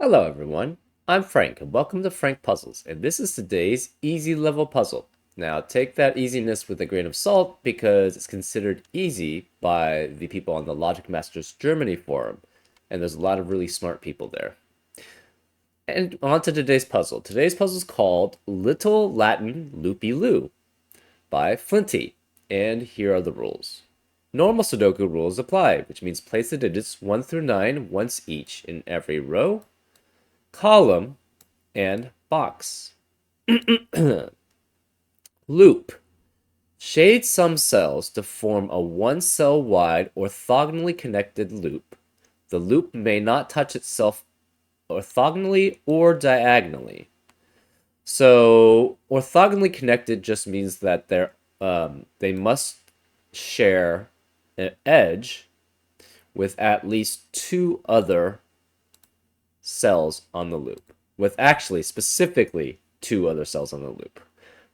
Hello everyone, I'm Frank and welcome to Frank Puzzles, and this is today's easy level puzzle. Now take that easiness with a grain of salt because it's considered easy by the people on the Logic Masters Germany forum, and there's a lot of really smart people there. And on to today's puzzle. Today's puzzle is called Little Latin Loopy Loo by Flinty, and here are the rules. Normal Sudoku rules apply, which means place the digits 1 through 9 once each in every row, column, and box. Loop. Shade some cells to form a one cell wide orthogonally connected loop. The loop may not touch itself orthogonally or diagonally. So orthogonally connected just means that they must share an edge with at least two other cells on the loop, with actually specifically two other cells on the loop.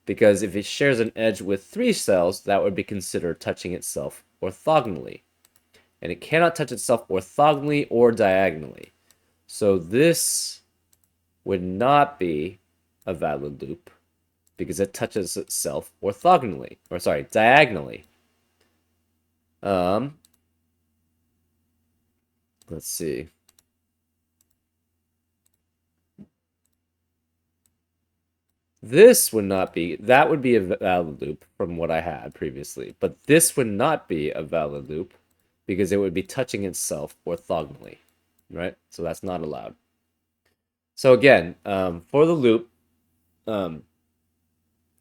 Because if it shares an edge with three cells, that would be considered touching itself orthogonally. And it cannot touch itself orthogonally or diagonally. So this would not be a valid loop because it touches itself orthogonally, or sorry, diagonally. Let's see. This would not be, that would be a valid loop from what I had previously, but this would not be a valid loop because it would be touching itself orthogonally, right? So that's not allowed. So again, for the loop,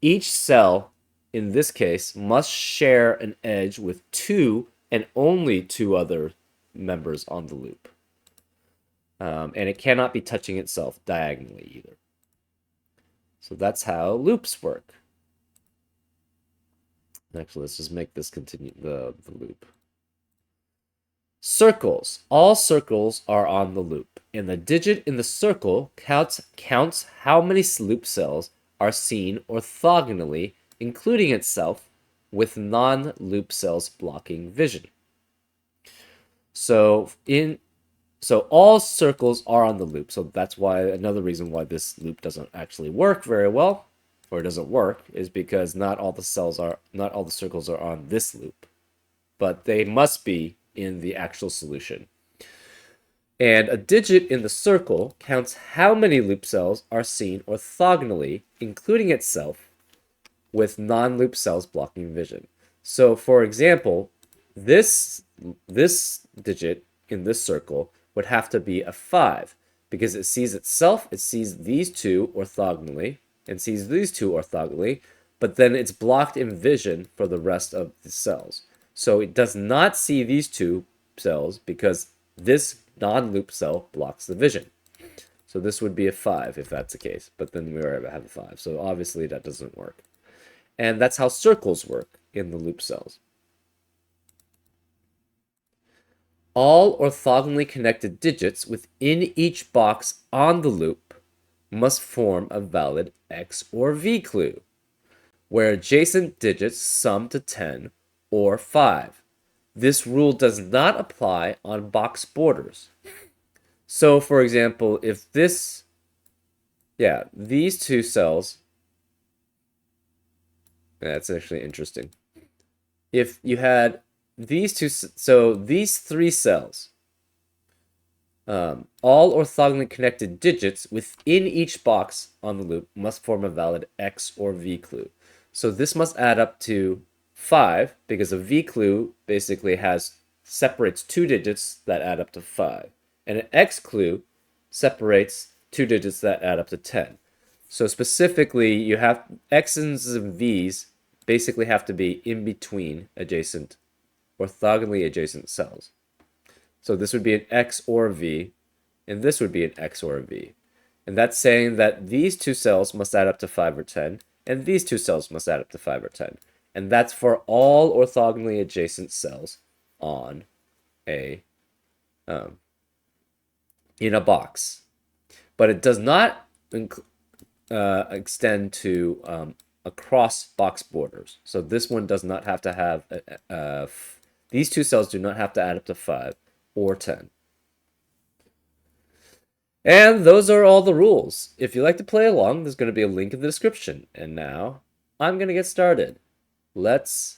each cell in this case must share an edge with two and only two other members on the loop. And it cannot be touching itself diagonally either. So that's how loops work. Actually, let's just make this continue the loop. Circles. All circles are on the loop, and the digit in the circle counts how many loop cells are seen orthogonally, including itself, with non-loop cells blocking vision. So all circles are on the loop. So that's why another reason why this loop doesn't actually work very well, or doesn't work, is because not all the circles are on this loop, but they must be in the actual solution. And a digit in the circle counts how many loop cells are seen orthogonally, including itself, with non-loop cells blocking vision. So for example, this digit in this circle would have to be a 5 because it sees itself, it sees these two orthogonally, and sees these two orthogonally, but then it's blocked in vision for the rest of the cells. So it does not see these two cells because this non-loop cell blocks the vision. So this would be a 5 if that's the case, but then we already have a 5. So obviously that doesn't work. And that's how circles work in the loop cells. All orthogonally connected digits within each box on the loop must form a valid X or V clue, where adjacent digits sum to 10 or 5. This rule does not apply on box borders. So, for example, if these two cells, that's actually interesting. If you had these two, so these three cells, all orthogonally connected digits within each box on the loop must form a valid X or V clue. So this must add up to 5 because a V clue basically separates two digits that add up to 5. And an X clue separates two digits that add up to 10. So specifically, you have X's and V's basically have to be in between orthogonally adjacent cells. So this would be an X or a V, and this would be an X or a V. And that's saying that these two cells must add up to 5 or 10, and these two cells must add up to 5 or 10. And that's for all orthogonally adjacent cells on in a box. But it does not extend to across box borders. So this one does not have to have, these two cells do not have to add up to 5 or 10. And those are all the rules. If you like to play along, there's going to be a link in the description. And now I'm going to get started. Let's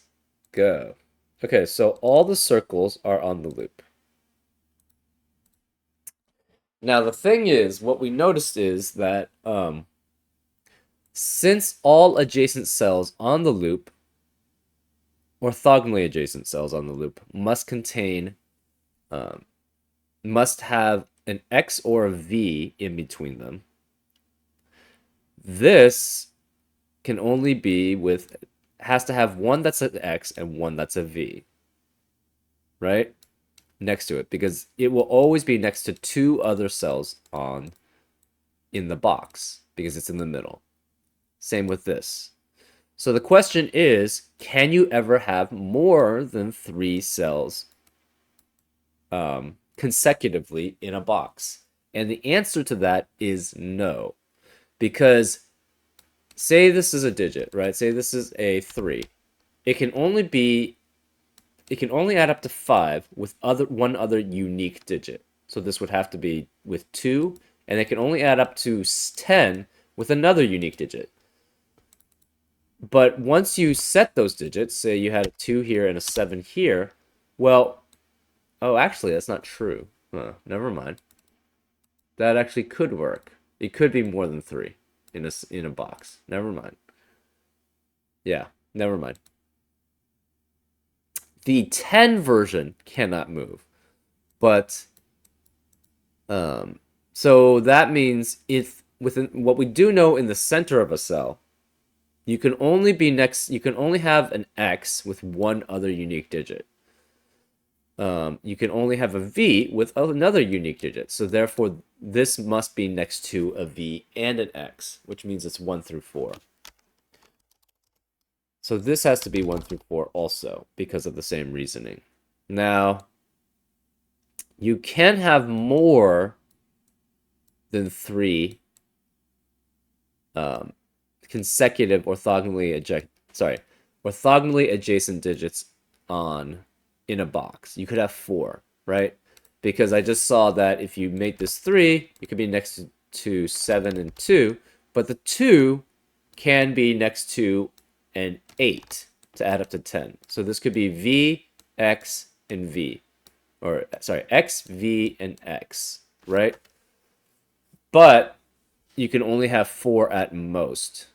go. Okay, so all the circles are on the loop. Now the thing is, what we noticed is that since all adjacent cells on the loop, orthogonally adjacent cells on the loop, must have an x or a v in between them, this can only be has to have one that's an x and one that's a v, right? Next to it, because it will always be next to two other cells in the box, because it's in the middle. Same with this. So the question is, can you ever have more than 3 cells consecutively in a box? And the answer to that is no. Because say this is a digit, right? Say this is a 3. It can only add up to 5 with one other unique digit. So this would have to be with 2, and it can only add up to 10 with another unique digit. But once you set those digits, say you had a 2 here and a 7 here, well, oh, actually, that's not true. Never mind. That actually could work. It could be more than 3 in a box. Never mind. Yeah, never mind. The 10 version cannot move, but so that means if within what we do know in the center of a cell, you can only have an x with one other unique digit. You can only have a v with another unique digit. So therefore, this must be next to a v and an x, which means it's 1 through 4. So this has to be 1 through 4 also, because of the same reasoning. Now, you can have more than 3 consecutive orthogonally adjacent digits in a box. You could have 4, right? Because I just saw that if you make this 3, it could be next to 7 and 2, but the 2 can be next to an 8 to add up to 10. So this could be v, x, and v. Or, sorry, x, v, and x, right? But you can only have 4 at most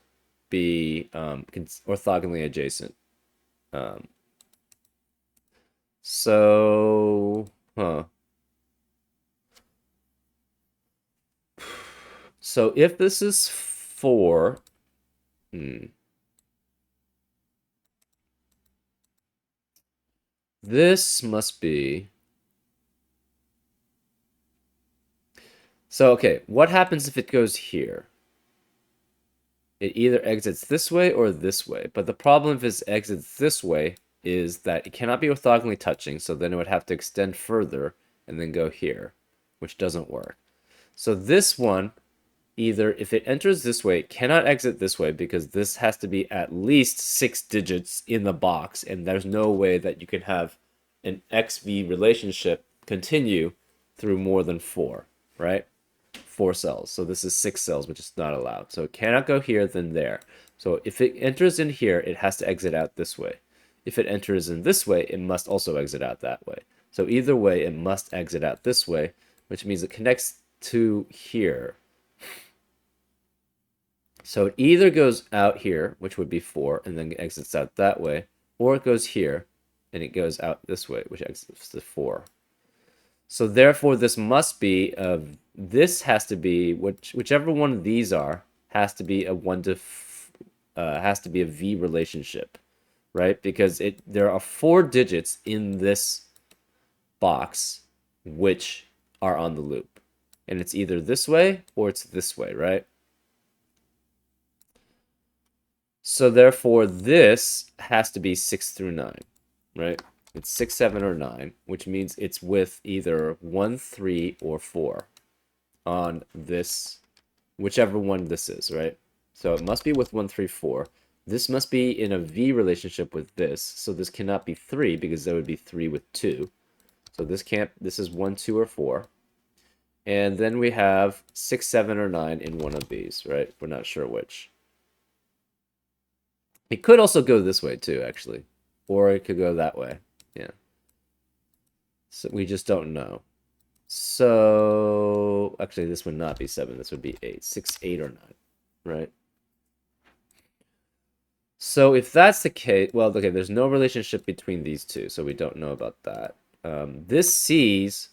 be orthogonally adjacent. So, So if this is 4, this must be... So, okay, what happens if it goes here? It either exits this way or this way, but the problem if it exits this way is that it cannot be orthogonally touching, so then it would have to extend further and then go here, which doesn't work. So this one, either if it enters this way, it cannot exit this way because this has to be at least 6 digits in the box, and there's no way that you can have an XV relationship continue through more than 4, right? 4 cells. So this is 6 cells, which is not allowed. So it cannot go here, then there. So if it enters in here, it has to exit out this way. If it enters in this way, it must also exit out that way. So either way, it must exit out this way, which means it connects to here. So it either goes out here, which would be 4, and then exits out that way, or it goes here, and it goes out this way, which exits to 4. So therefore, this must be this has to be whichever one of these has to be a has to be a V relationship, right? Because there are 4 digits in this box which are on the loop, and it's either this way or it's this way, right? So therefore, this has to be 6 through 9, right? It's 6, 7, or 9, which means it's with either 1, 3, or 4 on this, whichever one this is, right? So it must be with 1, 3, 4. This must be in a V relationship with this, so this cannot be 3 because that would be 3 with 2. So this is 1, 2, or 4. And then we have 6, 7, or 9 in one of these, right? We're not sure which. It could also go this way too, actually. Or it could go that way. Yeah. So we just don't know. So actually this would not be 7, this would be 8. 6, 8, or 9, right? So if that's the case, well, okay, there's no relationship between these two, so we don't know about that. This sees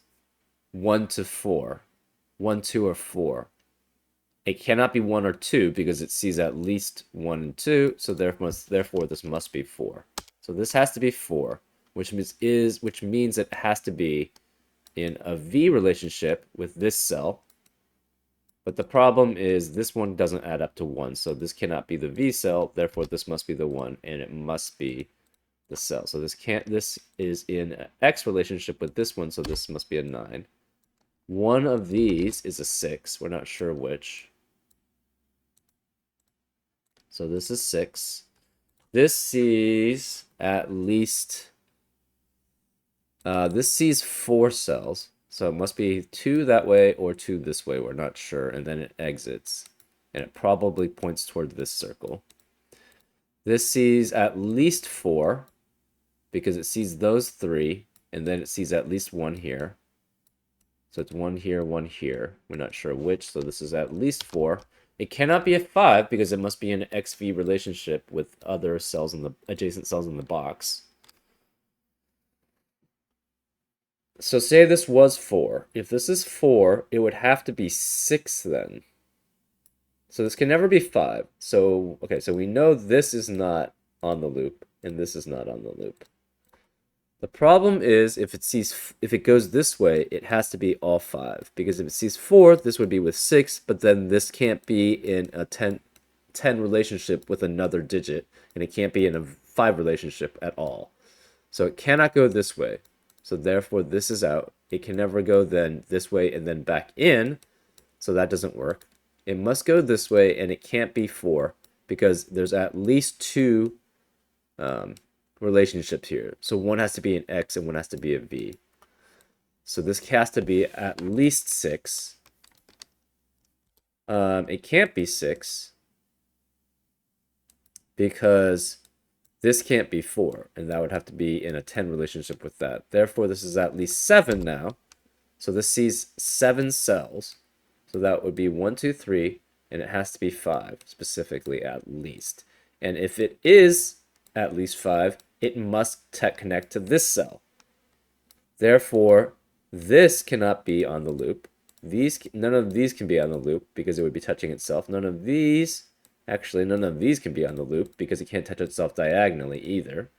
1 to 4. 1, 2, or 4. It cannot be 1 or 2 because it sees at least 1 and 2, so therefore this must be 4. So this has to be 4, which means it has to be in a V relationship with this cell. But the problem is this one doesn't add up to 1, so this cannot be the V cell, therefore this must be the 1, and it must be the cell. So this is in an X relationship with this one, so this must be a 9. One of these is a 6, we're not sure which. So this is 6. This sees at least this sees 4 cells. So it must be 2 that way or 2 this way. We're not sure. And then it exits. And it probably points toward this circle. This sees at least 4 because it sees those 3. And then it sees at least 1 here. So it's 1 here, 1 here. We're not sure which. So this is at least 4. It cannot be a 5 because it must be an XV relationship with other cells in the adjacent cells in the box. So say this was 4. If this is 4, it would have to be 6 then. So this can never be 5. So, okay, so we know this is not on the loop, and this is not on the loop. The problem is if it goes this way, it has to be all 5. Because if it sees 4, this would be with 6, but then this can't be in a 10 relationship with another digit, and it can't be in a 5 relationship at all. So it cannot go this way. So therefore, this is out. It can never go then this way and then back in. So that doesn't work. It must go this way, and it can't be 4 because there's at least 2 relationships here. So one has to be an X and one has to be a V. So this has to be at least 6. It can't be 6 because this can't be 4, and that would have to be in a 10 relationship with that. Therefore, this is at least 7 now. So this sees 7 cells. So that would be 1, 2, 3, and it has to be 5, specifically at least. And if it is at least 5, it must connect to this cell. Therefore, this cannot be on the loop. None of these can be on the loop because it would be touching itself. None of these can be on the loop because it can't touch itself diagonally either.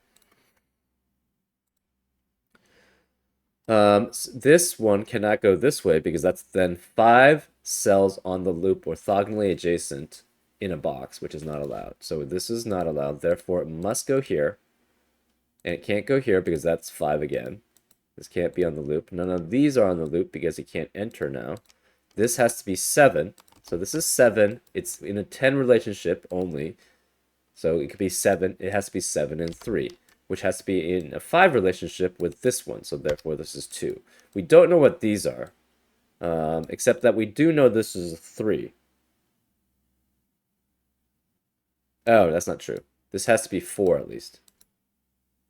This one cannot go this way because that's then 5 cells on the loop orthogonally adjacent in a box, which is not allowed. So this is not allowed. Therefore, it must go here. And it can't go here because that's 5 again. This can't be on the loop. None of these are on the loop because it can't enter now. This has to be 7. So this is 7. It's in a 10 relationship only. So it could be 7. It has to be 7 and 3, which has to be in a 5 relationship with this one. So therefore, this is 2. We don't know what these are, except that we do know this is a 3. Oh, that's not true. This has to be 4 at least.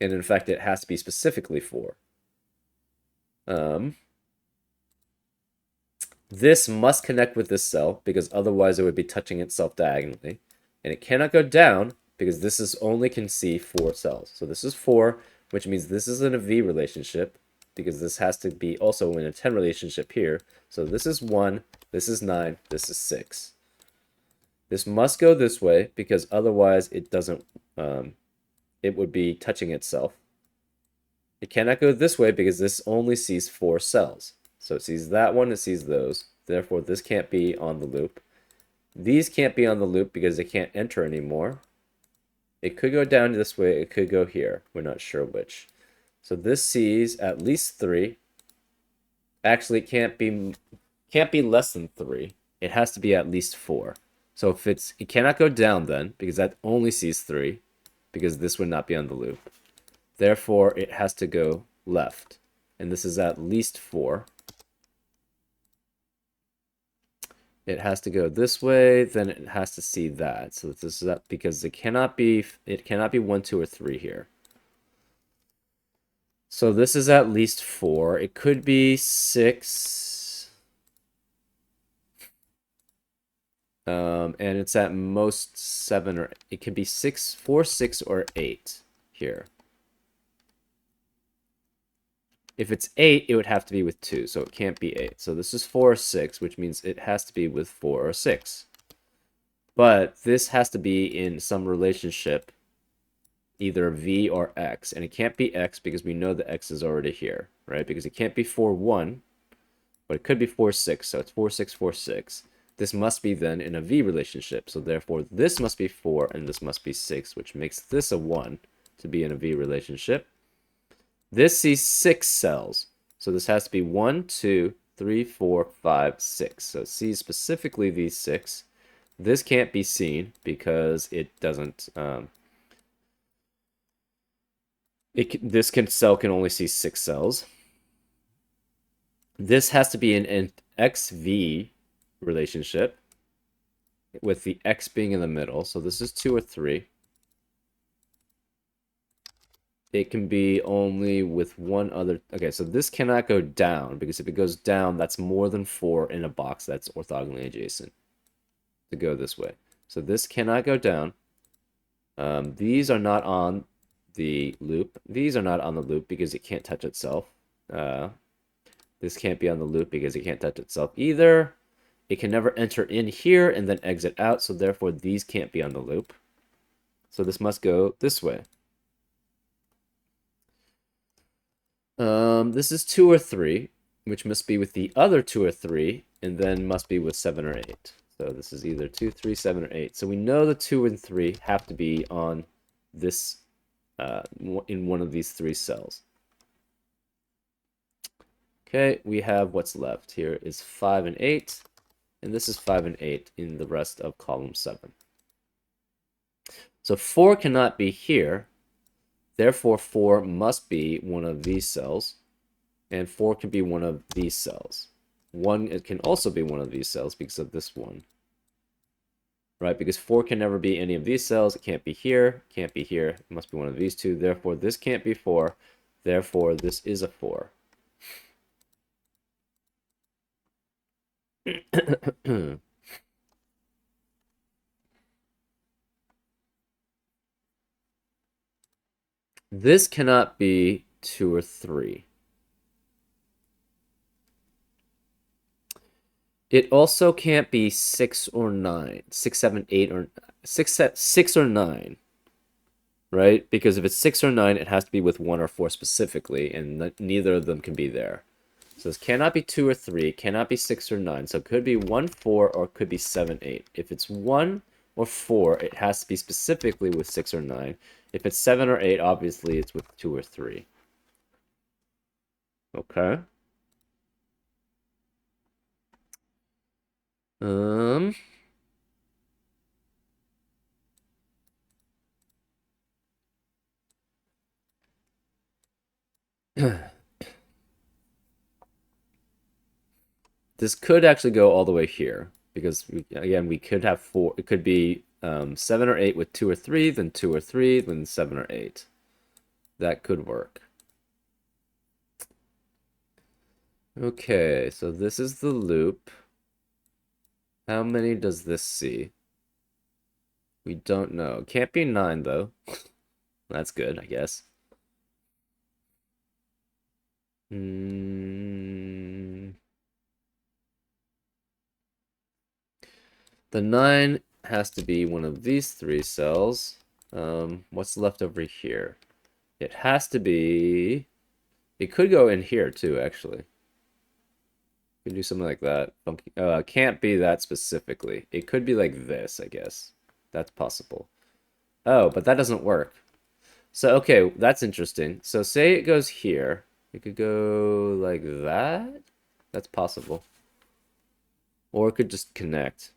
And in fact, it has to be specifically 4. This must connect with this cell because otherwise it would be touching itself diagonally. And it cannot go down because this only can see 4 cells. So this is 4, which means this is in a V relationship because this has to be also in a 10 relationship here. So this is 1, this is 9, this is 6. This must go this way because otherwise it doesn't, it would be touching itself. It cannot go this way because this only sees 4 cells. So it sees that one, it sees those. Therefore, this can't be on the loop. These can't be on the loop because they can't enter anymore. It could go down this way, it could go here. We're not sure which. So this sees at least 3. Actually, it can't be less than 3. It has to be at least 4. So if it cannot go down then, because that only sees 3, because this would not be on the loop. Therefore, it has to go left. And this is at least 4. It has to go this way, then it has to see that. So this is that because it cannot be 1, 2, or 3 here. So this is at least 4. It could be 6. And it's at most 7 or it could be 6, 4, 6, or 8 here. If it's 8, it would have to be with 2, so it can't be 8. So this is 4 or 6, which means it has to be with 4 or 6. But this has to be in some relationship, either V or X. And it can't be X because we know the X is already here, right? Because it can't be 4, 1, but it could be 4, 6. So it's 4, 6, 4, 6. This must be then in a V relationship. So therefore, this must be 4 and this must be 6, which makes this a 1 to be in a V relationship. This sees 6 cells. So this has to be 1, 2, 3, 4, 5, 6. So it sees specifically these 6. This can't be seen because it doesn't. This cell can only see 6 cells. This has to be an XV relationship with the X being in the middle. So this is 2 or 3. It can be only with one other. Okay, so this cannot go down because if it goes down, that's more than 4 in a box that's orthogonally adjacent to go this way. So this cannot go down. These are not on the loop. These are not on the loop because it can't touch itself. This can't be on the loop because it can't touch itself either. It can never enter in here and then exit out, so therefore these can't be on the loop. So this must go this way. This is 2 or 3, which must be with the other 2 or 3, and then must be with 7 or 8. So this is either 2, 3, 7, or 8. So we know the 2 and 3 have to be on this, in one of these 3 cells. Okay, we have what's left. Here is 5 and 8, and this is 5 and 8 in the rest of column 7. So 4 cannot be here, therefore 4 must be one of these cells, and 4 can be one of these cells. 1, it can also be one of these cells because of this one. Right, because 4 can never be any of these cells. It can't be here, can't be here. It must be one of these two. Therefore, this can't be 4. Therefore, this is a 4. This cannot be 2 or 3. It also can't be 6 or 9. 6, 7, 8, or 6 or 9. Right? Because if it's 6 or 9, it has to be with 1 or 4 specifically, and neither of them can be there. So this cannot be 2 or 3, cannot be 6 or 9. So it could be 1, 4, or it could be 7, 8. If it's 1 or 4, it has to be specifically with 6 or 9. If it's 7 or 8, obviously it's with 2 or 3. Okay. This could actually go all the way here because again we could have 4. It could be 7 or 8 with 2 or 3, then 2 or 3, then 7 or 8. That could work. Okay, so this is the loop. How many does this see? We don't know. It can't be 9 though. That's good, I guess. The 9 has to be one of these 3 cells. What's left over here? It has to be... It could go in here too, actually. Could do something like that. Can't be that specifically. It could be like this, I guess. That's possible. Oh, but that doesn't work. So, okay, that's interesting. So say it goes here. It could go like that. That's possible. Or it could just connect.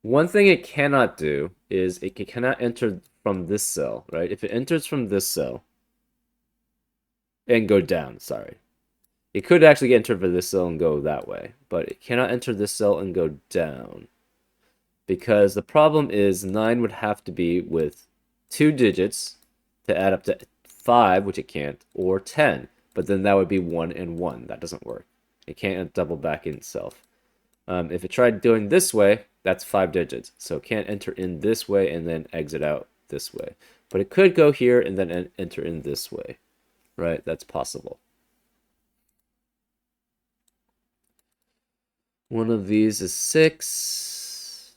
One thing it cannot do is it cannot enter from this cell, right? If it enters from this cell and go down, sorry. It could actually enter for this cell and go that way, but it cannot enter this cell and go down. Because the problem is 9 would have to be with 2 digits to add up to 5, which it can't, or 10. But then that would be 1 and 1. That doesn't work. It can't double back in itself. If it tried doing this way, that's 5 digits. So it can't enter in this way and then exit out this way. But it could go here and then enter in this way. Right? That's possible. One of these is 6.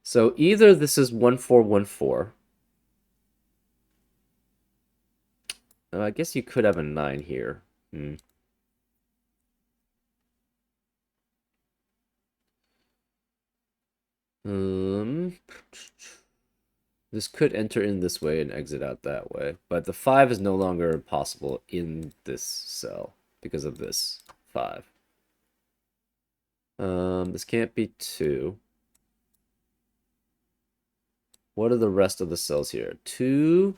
So either this is 1414. I guess you could have a 9 here. This could enter in this way and exit out that way. But the 5 is no longer possible in this cell because of this 5. This can't be 2. What are the rest of the cells here? 2,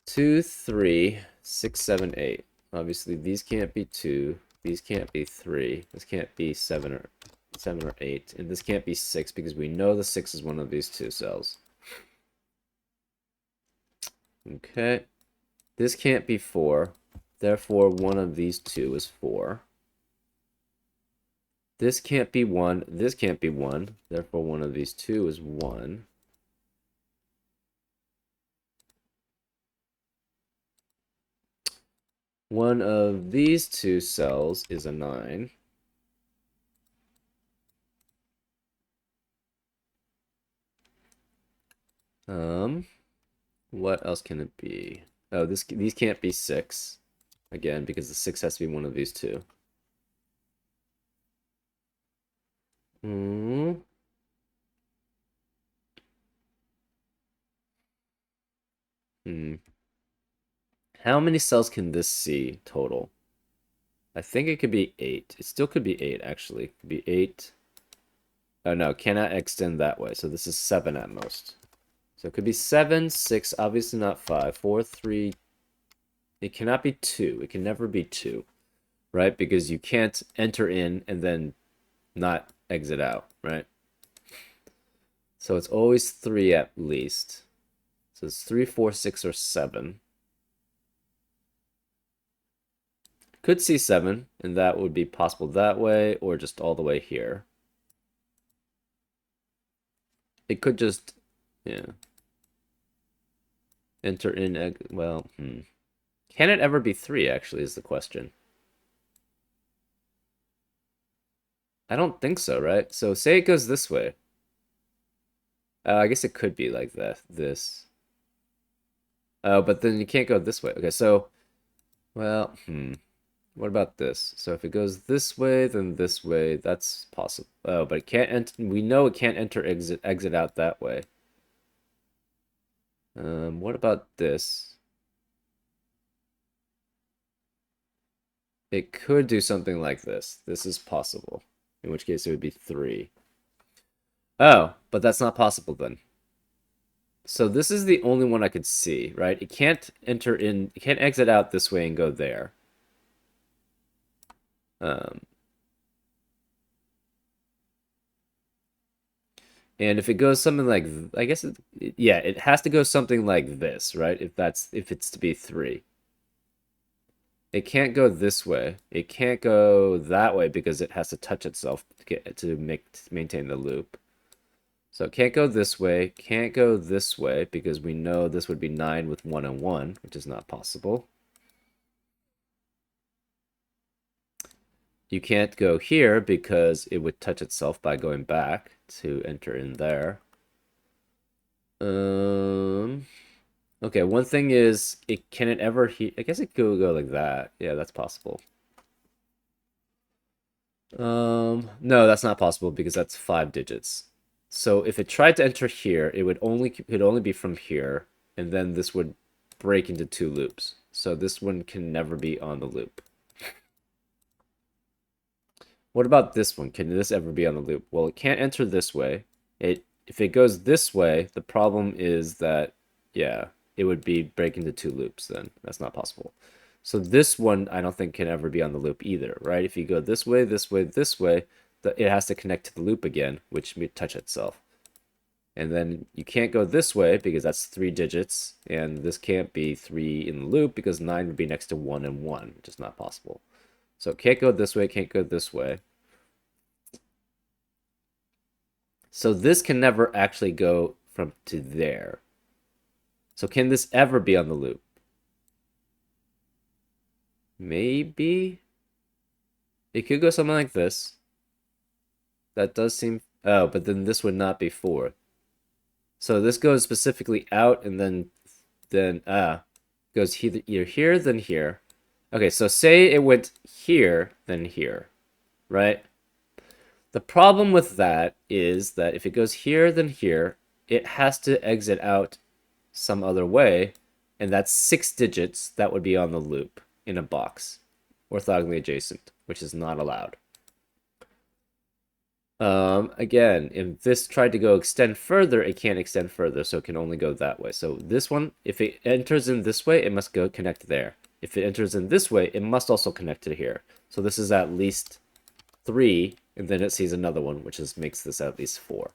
2, 3, 6, 7, 8. Obviously, these can't be 2. These can't be 3. This can't be 7 or 8. And this can't be 6 because we know the 6 is one of these 2 cells. Okay. This can't be 4. Therefore, one of these 2 is 4. This can't be 1. This can't be 1. Therefore, one of these 2 is 1. One of these 2 cells is a 9. What else can it be? Oh, these can't be 6. Again, because the 6 has to be one of these 2. How many cells can this see total? I think it could be 8. It still could be 8, actually. It could be 8. Oh, no, cannot extend that way. So this is 7 at most. So it could be 7, 6, obviously not 5, 4, 3. It cannot be 2. It can never be 2, right? Because you can't enter in and then not exit out, right? So it's always 3 at least. So it's 3, 4, 6, or 7. Could see 7, and that would be possible that way, or just all the way here. It could just, yeah. Enter in, well, Can it ever be 3, actually, is the question. I don't think so, right? So say it goes this way. I guess it could be like that, this. Oh, but then you can't go this way. Okay, so, well, What about this? So if it goes this way, then this way, that's possible. Oh, but it can't enter. We know it can't enter, exit out that way. What about this? It could do something like this. This is possible. In which case it would be 3. Oh, but that's not possible then. So this is the only one I could see, right? It can't enter in, it can't exit out this way and go there. And if it goes something like, I guess, yeah, it has to go something like this, right? If it's to be 3. It can't go this way. It can't go that way because it has to touch itself to maintain the loop. So it can't go this way. Can't go this way because we know this would be 9 with 1 and 1, which is not possible. You can't go here because it would touch itself by going back to enter in there. Okay, one thing is, can it ever I guess it could go like that. Yeah, that's possible. No, that's not possible because that's 5 digits. So if it tried to enter here, it could only be from here, and then this would break into 2 loops. So this one can never be on the loop. What about this one? Can this ever be on the loop? Well, it can't enter this way. It if it goes this way, the problem is that, yeah, it would be break into two loops then. That's not possible. So this one, I don't think can ever be on the loop either, right? If you go this way, this way, this way, it has to connect to the loop again, which may touch itself. And then you can't go this way because that's 3 digits, and this can't be 3 in the loop because 9 would be next to 1 and 1, which is not possible. So it can't go this way, can't go this way. So this can never actually go from to there. So can this ever be on the loop? Maybe. It could go something like this. That does seem... Oh, but then this would not be 4. So this goes specifically out and then goes either here, then here. Okay, so say it went here, then here, right? The problem with that is that if it goes here, then here, it has to exit out some other way, and that's 6 digits that would be on the loop in a box, orthogonally adjacent, which is not allowed. Again, if this tried to go extend further, it can't extend further, so it can only go that way. So this one, if it enters in this way, it must go connect there. If it enters in this way, it must also connect to here. So this is at least 3, and then it sees another one, which makes this at least 4.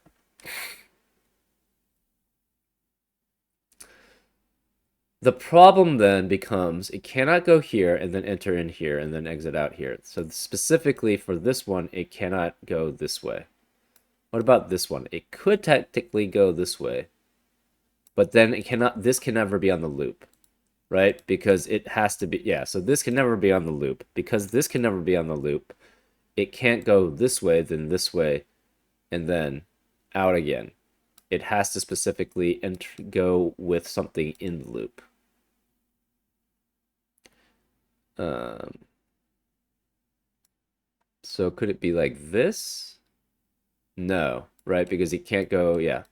The problem then becomes it cannot go here and then enter in here and then exit out here. So specifically for this one, it cannot go this way. What about this one? It could technically go this way, but then it cannot. This can never be on the loop, right? Because it has to be, yeah, so this can never be on the loop. Because this can never be on the loop, it can't go this way, then this way, and then out again. It has to specifically go with something in the loop. So could it be like this? No, right? Because it can't go, yeah.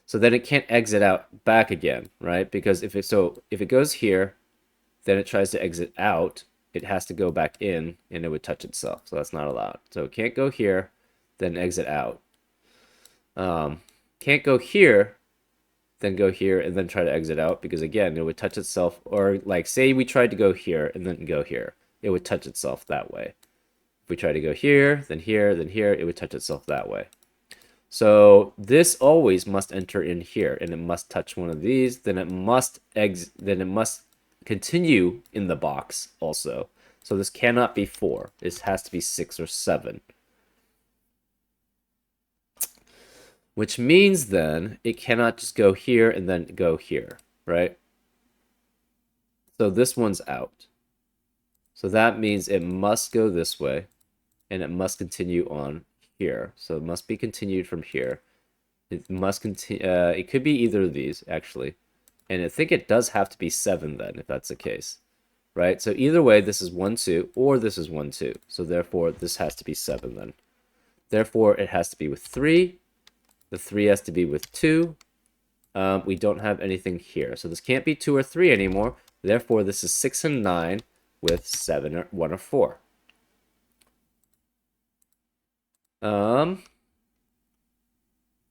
So then it can't exit out back again, right? Because if it goes here, then it tries to exit out, it has to go back in and it would touch itself. So that's not allowed. So it can't go here, then exit out. Can't go here, then go here and then try to exit out because again, it would touch itself. Or like say we tried to go here and then go here, it would touch itself that way. If we try to go here, then here, then here, it would touch itself that way. So this always must enter in here, and it must touch one of these. Then it must continue in the box also. So this cannot be 4. This has to be 6 or 7. Which means then it cannot just go here and then go here, right? So this one's out. So that means it must go this way, and it must continue on here. So it must be continued from here. It must continue. It could be either of these, actually. And I think it does have to be 7 then, if that's the case. Right? So either way, this is 1, 2, or this is 1, 2. So therefore, this has to be 7 then. Therefore, it has to be with 3. The 3 has to be with 2. We don't have anything here. So this can't be 2 or 3 anymore. Therefore, this is 6 and 9 with 7 or 1 or 4.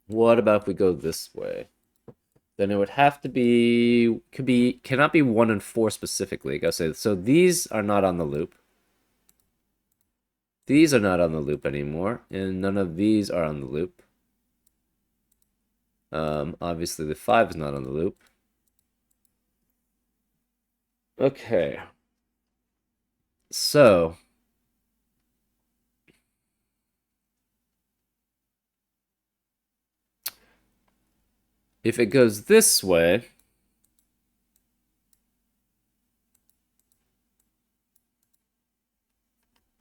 What about if we go this way? Then it would have to be, cannot be 1 and 4 specifically. I gotta say, so these are not on the loop. These are not on the loop anymore, and none of these are on the loop. Obviously the 5 is not on the loop. Okay. So if it goes this way,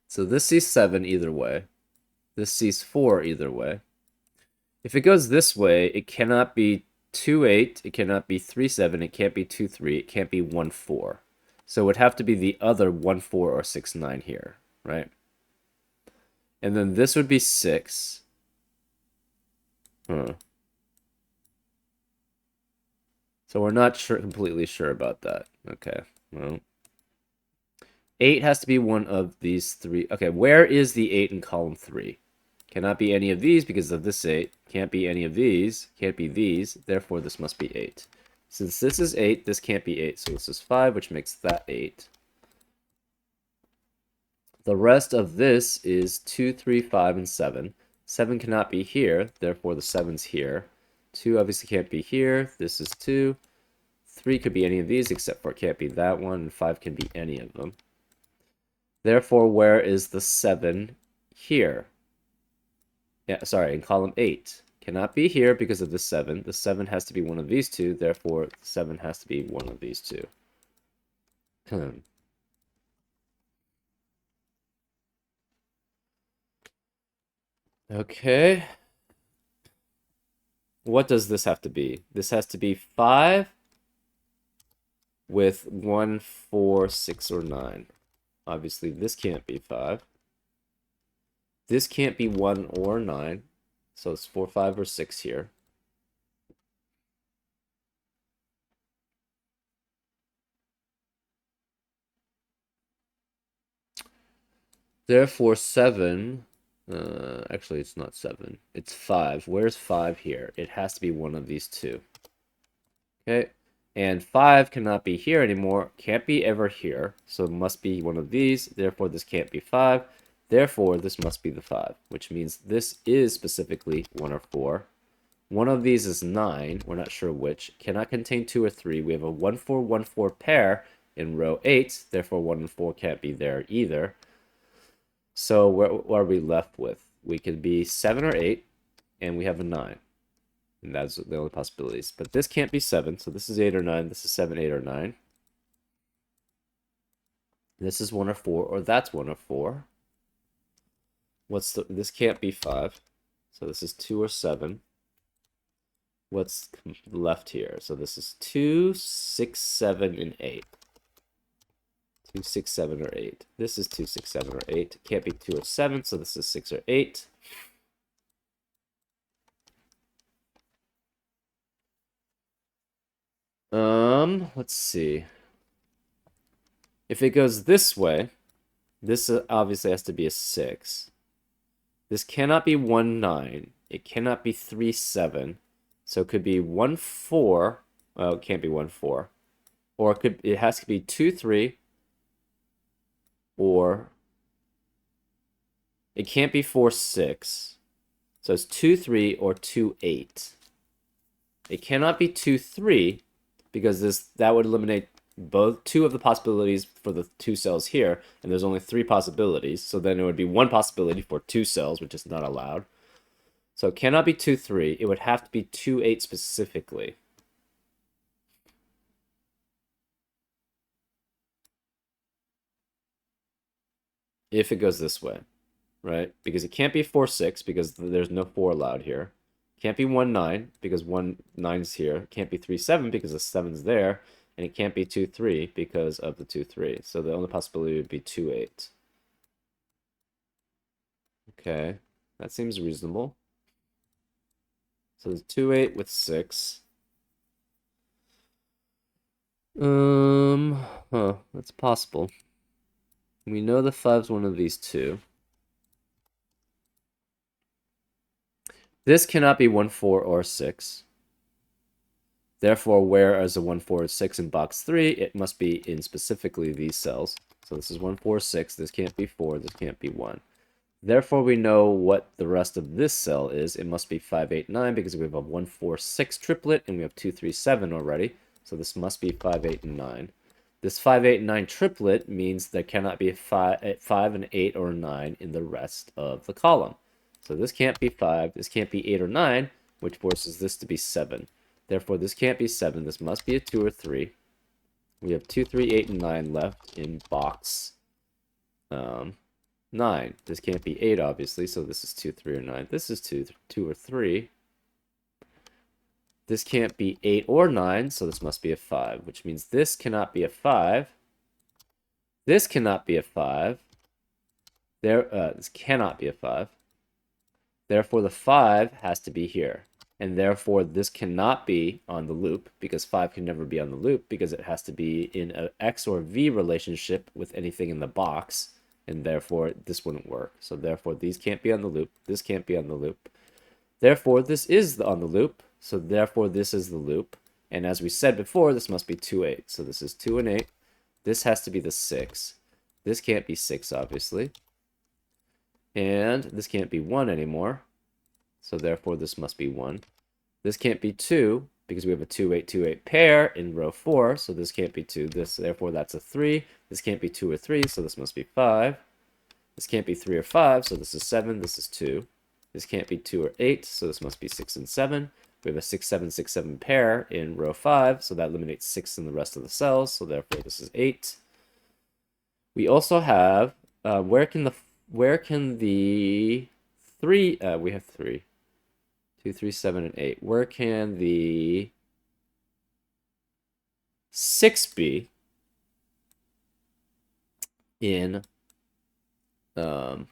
so this sees 7 either way. This sees 4 either way. If it goes this way, it cannot be 2, 8. It cannot be 3, 7. It can't be 2, 3. It can't be 1, 4. So it would have to be the other 1, 4 or 6, 9 here, right? And then this would be 6. Huh. So we're not completely sure about that. Okay, well. 8 has to be one of these 3. Okay, where is the 8 in column 3? Cannot be any of these because of this 8. Can't be any of these. Can't be these. Therefore, this must be 8. Since this is 8, this can't be 8. So this is 5, which makes that 8. The rest of this is 2, 3, 5, and 7. 7 cannot be here. Therefore, the 7's here. 2 obviously can't be here. This is 2. 3 could be any of these except for it can't be that one. And 5 can be any of them. Therefore, where is the 7 here? Yeah, sorry, in column 8. Cannot be here because of the 7. The 7 has to be one of these two. Therefore, the 7 has to be one of these two. Okay. What does this have to be? This has to be 5 with 1, 4, 6, or 9. Obviously, this can't be 5. This can't be 1 or 9. So it's 4, 5, or 6 here. Therefore, 7... actually, it's not 7. It's 5. Where's 5 here? It has to be one of these two. Okay. And 5 cannot be here anymore. Can't be ever here. So it must be one of these. Therefore, this can't be 5. Therefore, this must be the 5, which means this is specifically 1 or 4. One of these is 9. We're not sure which. Cannot contain 2 or 3. We have a 1, 4, 1, 4 pair in row 8. Therefore, 1 and 4 can't be there either. So what are we left with? We could be 7 or 8, and we have a 9. And that's the only possibilities. But this can't be 7, so this is 8 or 9. This is 7, 8, or 9. This is 1 or 4, or that's 1 or 4. This can't be 5. So this is 2 or 7. What's left here? So this is 2, 6, 7, and 8. 2, 6, 7, or 8. This is 2, 6, 7, or 8. Can't be 2 or 7, so this is 6 or 8. Let's see. If it goes this way, this obviously has to be a 6. This cannot be 1, 9. It cannot be 3, 7. So it could be 1, 4. Well, it can't be 1, 4. Or it has to be 2, 3. Or it can't be 4, 6. So it's 2, 3 or 2, 8. It cannot be 2, 3 because that would eliminate both 2 of the possibilities for the 2 cells here, and there's only 3 possibilities. So then it would be 1 possibility for 2 cells, which is not allowed. So it cannot be 2, 3. It would have to be 2, 8 specifically. If it goes this way, right? Because it can't be 4, 6 because there's no 4 allowed here. Can't be 1, 9 because 1, 9's here. Can't be 3, 7 because the 7's there. And it can't be 2, 3 because of the 2, 3. So the only possibility would be 2, 8. Okay, that seems reasonable. So there's 2, 8 with 6. That's possible. We know the 5's one of these two. This cannot be 1, 4, or 6. Therefore, whereas a 1, 4, 6 in box 3, it must be in specifically these cells. So this is 1, 4, 6. This can't be 4. This can't be 1. Therefore, we know what the rest of this cell is. It must be 5, 8, 9 because we have a 1, 4, 6 triplet, and we have 2, 3, 7 already. So this must be 5, 8, and 9. This 5, 8, and 9 triplet means there cannot be a 5, and 8, or 9 in the rest of the column. So this can't be 5. This can't be 8 or 9, which forces this to be 7. Therefore, this can't be 7. This must be a 2 or 3. We have 2, 3, 8, and 9 left in box 9. This can't be 8, obviously, so this is 2, 3, or 9. This is 2, or 3. This can't be 8 or 9, so this must be a 5, which means this cannot be a 5. This cannot be a 5. This cannot be a 5. Therefore, the 5 has to be here. And therefore, this cannot be on the loop, because 5 can never be on the loop, because it has to be in an X or V relationship with anything in the box. and therefore this wouldn't work. So therefore these can't be on the loop. This can't be on the loop. Therefore this is on the loop. So therefore this is the loop. And as we said before, this must be 2, 8. So this is 2 and 8. This has to be the 6. This can't be 6, obviously. And this can't be 1 anymore. So therefore this must be 1. This can't be 2 because we have a 2, 8, 2, 8 pair in row 4. So this can't be 2. Therefore that's a 3. This can't be 2 or 3, so this must be 5. This can't be 3 or 5, so this is 7. This is 2. This can't be 2 or 8, so this must be 6 and 7. We have a 6, 7, 6, 7 pair in row 5, so that eliminates 6 in the rest of the cells, so therefore this is 8. We also have, where can the 3, we have 3. 2, 3, 7, and 8. Where can the 6 be in column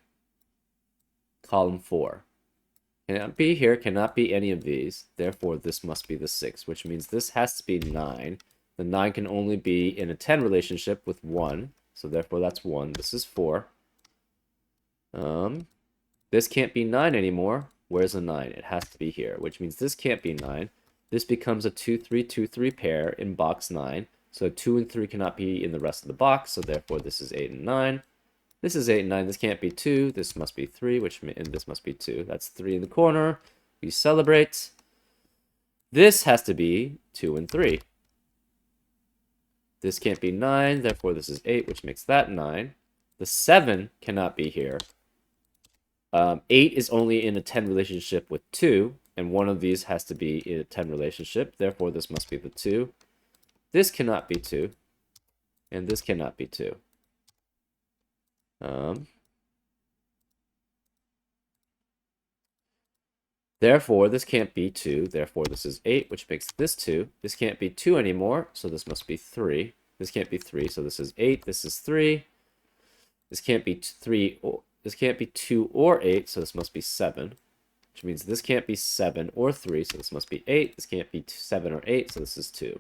4? Cannot be here, cannot be any of these. Therefore, this must be the 6, which means this has to be 9. The 9 can only be in a 10 relationship with 1. So therefore, that's 1. This is 4. This can't be 9 anymore. Where's the 9? It has to be here, which means this can't be 9. This becomes a 2, 3, 2, 3 pair in box 9. So 2 and 3 cannot be in the rest of the box. So therefore, this is 8 and 9. This is 8 and 9. This can't be 2. This must be 3, and this must be 2. That's 3 in the corner. We celebrate. This has to be 2 and 3. This can't be 9. Therefore, this is 8, which makes that 9. The 7 cannot be here. 8 is only in a 10 relationship with 2, and one of these has to be in a 10 relationship. Therefore, this must be the 2. This cannot be 2, and this cannot be 2. Therefore, this can't be 2. Therefore, this is 8, which makes this 2. This can't be 2 anymore, so this must be 3. This can't be 3, so this is 8. This is 3. This can't be 3. This can't be 2 or 8, so this must be 7. Which means this can't be 7 or 3, so this must be 8. This can't be 7 or 8, so this is 2.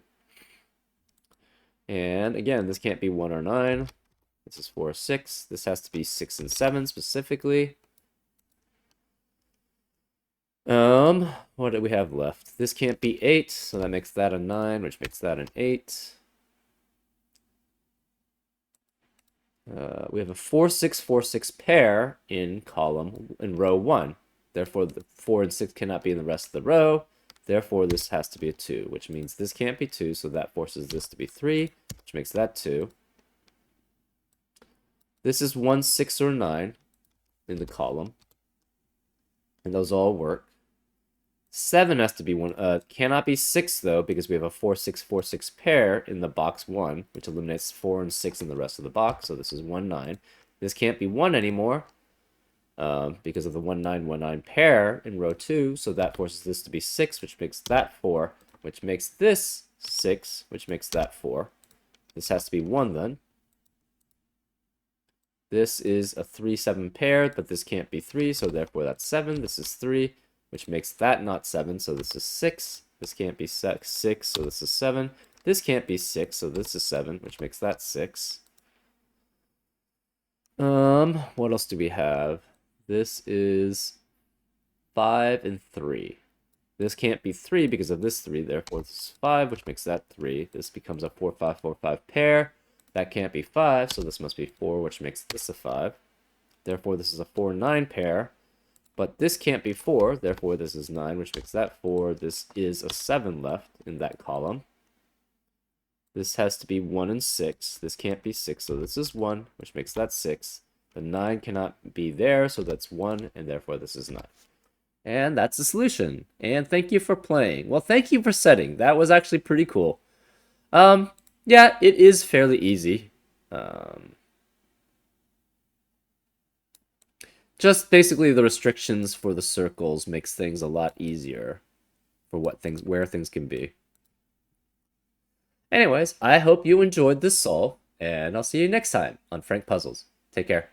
And again, this can't be 1 or 9. This is 4 or 6. This has to be 6 and 7 specifically. What do we have left? This can't be 8, so that makes that a 9, which makes that an 8. We have a 4, 6, 4, 6 pair in row 1. Therefore, the 4 and 6 cannot be in the rest of the row. Therefore, this has to be a 2, which means this can't be 2, so that forces this to be 3, which makes that 2. This is 1, 6, or 9 in the column. And those all work. 7 has to be 1. Cannot be 6, though, because we have a 4, 6, 4, 6 pair in the box 1, which eliminates 4 and 6 in the rest of the box. So this is 1, 9. This can't be 1 anymore because of the 1, 9, 1, 9 pair in row 2. So that forces this to be 6, which makes that 4, which makes this 6, which makes that 4. This has to be 1 then. This is a 3, 7 pair, but this can't be 3, so therefore that's 7. This is 3, which makes that not 7, so this is 6. This can't be 6, so this is 7. This can't be 6, so this is 7, which makes that 6. What else do we have? This is 5 and 3. This can't be 3 because of this 3, therefore this is 5, which makes that 3. This becomes a 4, 5, 4, 5 pair. That can't be 5, so this must be 4, which makes this a 5. Therefore, this is a 4, 9 pair. But this can't be 4, therefore this is 9, which makes that 4. This is a 7 left in that column. This has to be 1 and 6. This can't be 6, so this is 1, which makes that 6. The 9 cannot be there, so that's 1, and therefore this is 9. And that's the solution. And thank you for playing. Well, thank you for setting. That was actually pretty cool. Yeah, it is fairly easy. Just basically the restrictions for the circles makes things a lot easier for where things can be. Anyways, I hope you enjoyed this solve, and I'll see you next time on Frank Puzzles. Take care.